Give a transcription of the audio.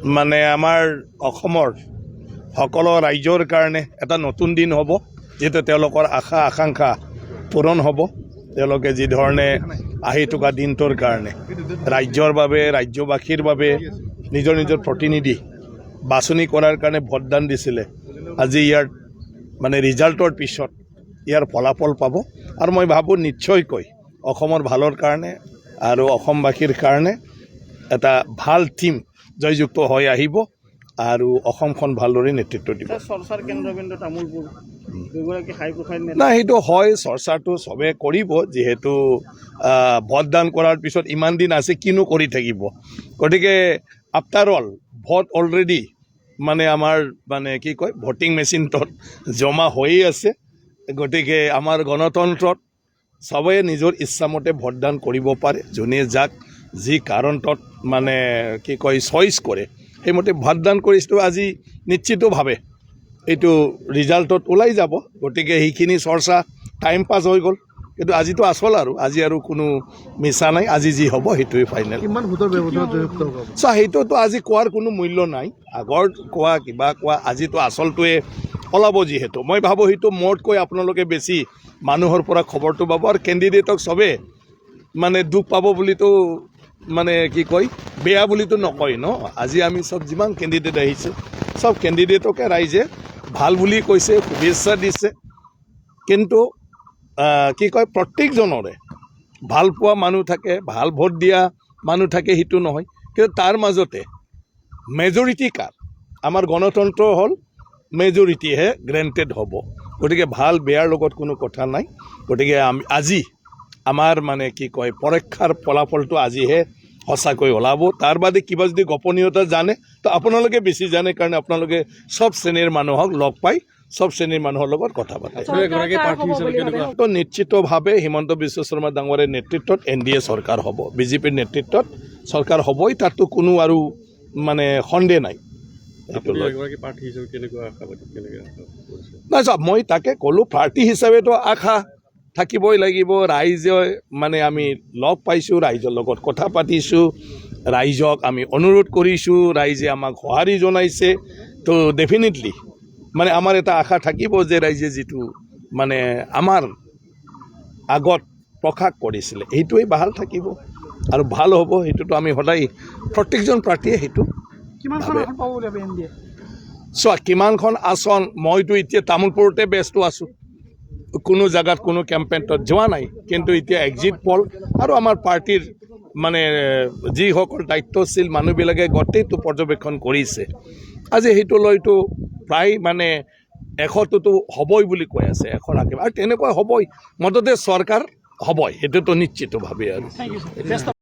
মানে আমাৰ অসমৰ সকলো ৰাইজৰ কাৰণে এটা নতুন দিন হ'ব, যিহেতু তেওঁলোকৰ আশা আকাংক্ষা পূৰণ হ'ব। তেওঁলোকে যি ধৰণে আহি থকা দিনটোৰ কাৰণে ৰাজ্যৰ বাবে, ৰাজ্যবাসীৰ বাবে নিজৰ নিজৰ প্ৰতিনিধি বাছনি কৰাৰ কাৰণে ভোটদান দিছিলে। আজি ইয়াৰ মানে ৰিজাল্টৰ পিছত ইয়াৰ ফলাফল পাব, আৰু মই ভাবোঁ নিশ্চয়কৈ অসমৰ ভালৰ কাৰণে আৰু অসমবাসীৰ কাৰণে এটা ভাল টীম জয়যুক্ত হৈ আহিব আৰু অসমখন ভালদৰে নেতৃত্ব দিব। চৰ্চাৰ কেন্দ্ৰবিন্দু তামোলপুৰ না, সেইটো হয়, চৰ্চাটো চবে কৰিব, যিহেতু ভোটদান কৰাৰ পিছত ইমান দিন আছে কিনো কৰি থাকিব। গতিকে আফটাৰ অল ভোট অলৰেডি মানে আমাৰ মানে কি কয় ভোটিং মেচিনটোত জমা হৈয়ে আছে। গতিকে আমাৰ গণতন্ত্ৰত চবেই নিজৰ ইচ্ছামতে ভোটদান কৰিব পাৰে। যোনে যাক যি কাৰণত মানে কি কয় চইচ কৰে সেইমতে ভোটদান কৰিছোঁ। আজি নিশ্চিতভাৱে এইটো ৰিজাল্টত ওলাই যাব। গতিকে সেইখিনি চৰ্চা টাইম পাছ হৈ গ'ল, কিন্তু আজিতো আচল আৰু আজি আৰু কোনো মিছা নাই। আজি যি হ'ব সেইটোৱে ফাইনেল। কিমান ভোটৰ ব্যৱধানত জয়যুক্ত হ'ব? সেইটোতো আজি কোৱাৰ কোনো মূল্য নাই। আগৰ কোৱা কিবা কোৱা, আজিতো আচলটোৱে ওলাব। যিহেতু মই ভাবোঁ সেইটো মোতকৈ আপোনালোকে বেছি মানুহৰ পৰা খবৰটো পাব, আৰু কেণ্ডিডেটক চবে মানে দুখ পাব বুলিতো মানে কি কয় বেয়া বুলিতো নকয় ন। আজি আমি চব যিমান কেণ্ডিডেট আহিছে চব কেণ্ডিডেটকে ৰাইজে ভাল বুলি কৈছে, শুভেচ্ছা দিছে। কিন্তু কি কয় প্ৰত্যেকজনৰে ভাল পোৱা মানুহ থাকে, ভাল ভোট দিয়া মানুহ থাকে, সেইটো নহয়। কিন্তু তাৰ মাজতে মেজৰিটি কাৰ, আমাৰ গণতন্ত্ৰ হ'ল মেজৰিটিহে গ্ৰেণ্টেড হ'ব। গতিকে ভাল বেয়াৰ লগত কোনো কথা নাই। গতিকে আজি আমাৰ মানে কি কয় পৰীক্ষাৰ ফলাফলটো আজিহে সঁচাকৈ ওলাব। তাৰ বাদে কিবা যদি গোপনীয়তা জানে তো আপোনালোকে বেছি জানে, কাৰণ আপোনালোকে চব শ্ৰেণীৰ মানুহক লগ পাই চব শ্ৰেণীৰ মানুহৰ লগত কথা পাতে। তো নিশ্চিতভাৱে হিমন্ত বিশ্ব শৰ্মা ডাঙৰীয়াৰ নেতৃত্বত NDA চৰকাৰ হ'ব, বিজেপিৰ নেতৃত্বত চৰকাৰ হ'বই, তাতো কোনো আৰু মানে সন্দেহ নাই। নাই, মই তাকে ক'লোঁ, প্ৰাৰ্থী হিচাপেতো আশা থাকিবই লাগিব। ৰাইজে মানে আমি লগ পাইছোঁ, ৰাইজৰ লগত কথা পাতিছোঁ, ৰাইজক আমি অনুৰোধ কৰিছোঁ, ৰাইজে আমাক সঁহাৰি জনাইছে। তো ডেফিনেটলি মানে আমাৰ এটা আশা থাকিব যে ৰাইজে যিটো মানে আমাৰ আগত প্ৰকাশ কৰিছিলে সেইটোৱেই ভাল থাকিব আৰু ভাল হ'ব। সেইটোতো আমি সদায় প্ৰত্যেকজন প্ৰাৰ্থীয়ে সেইটো চোৱা কিমানখন আসন। মইতো এতিয়া তামোলপুৰতে ব্যস্ত আছোঁ, কোনো জেগাত কোনো কেম্পেইনত যোৱা নাই। কিন্তু এতিয়া এক্সিট পল আৰু আমাৰ পাৰ্টিৰ মানে যিসকল দায়িত্বশীল মানুহবিলাকে গোটেইটো পৰ্যবেক্ষণ কৰিছে। আজি সেইটো লৈতো প্ৰায় মানে 100টোতো হ'বই বুলি কৈ আছে, 100 আগে, আৰু তেনেকুৱা হ'বই। মুঠতে চৰকাৰ হ'বই, সেইটোতো নিশ্চিতভাৱে আৰু।